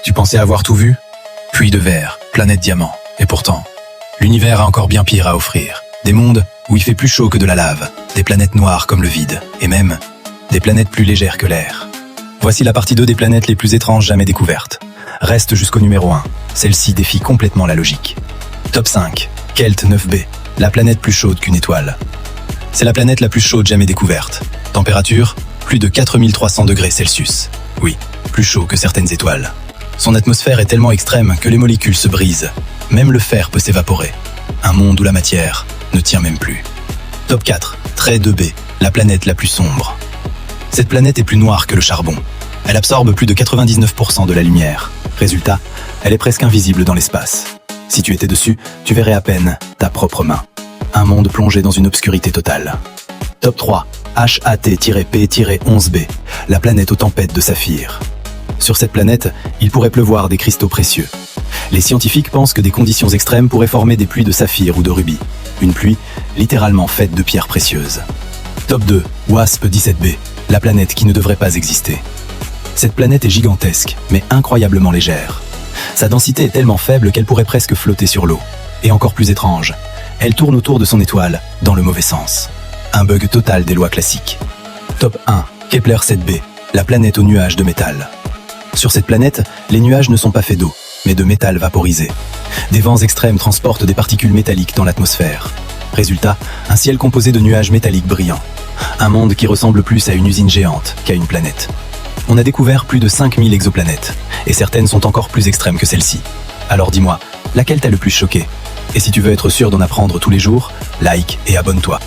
Tu pensais avoir tout vu? Puits de verre, planète diamant. Et pourtant, l'univers a encore bien pire à offrir. Des mondes où il fait plus chaud que de la lave, des planètes noires comme le vide, et même des planètes plus légères que l'air. Voici la partie 2 des planètes les plus étranges jamais découvertes. Reste jusqu'au numéro 1. Celle-ci défie complètement la logique. Top 5. Kelt 9b, la planète plus chaude qu'une étoile. C'est la planète la plus chaude jamais découverte. Température, plus de 4300 degrés Celsius. Oui, plus chaud que certaines étoiles. Son atmosphère est tellement extrême que les molécules se brisent. Même le fer peut s'évaporer. Un monde où la matière ne tient même plus. Top 4. Trait 2b, la planète la plus sombre. Cette planète est plus noire que le charbon. Elle absorbe plus de 99% de la lumière. Résultat, elle est presque invisible dans l'espace. Si tu étais dessus, tu verrais à peine ta propre main. Un monde plongé dans une obscurité totale. Top 3. HAT-P-11b, la planète aux tempêtes de saphir. Sur cette planète, il pourrait pleuvoir des cristaux précieux. Les scientifiques pensent que des conditions extrêmes pourraient former des pluies de saphir ou de rubis. Une pluie littéralement faite de pierres précieuses. Top 2. WASP-17b, la planète qui ne devrait pas exister. Cette planète est gigantesque, mais incroyablement légère. Sa densité est tellement faible qu'elle pourrait presque flotter sur l'eau. Et encore plus étrange, elle tourne autour de son étoile, dans le mauvais sens. Un bug total des lois classiques. Top 1. Kepler 7b, la planète aux nuages de métal. Sur cette planète, les nuages ne sont pas faits d'eau, mais de métal vaporisé. Des vents extrêmes transportent des particules métalliques dans l'atmosphère. Résultat, un ciel composé de nuages métalliques brillants. Un monde qui ressemble plus à une usine géante qu'à une planète. On a découvert plus de 5000 exoplanètes, et certaines sont encore plus extrêmes que celle-ci. Alors dis-moi, laquelle t'a le plus choqué? Et si tu veux être sûr d'en apprendre tous les jours, like et abonne-toi.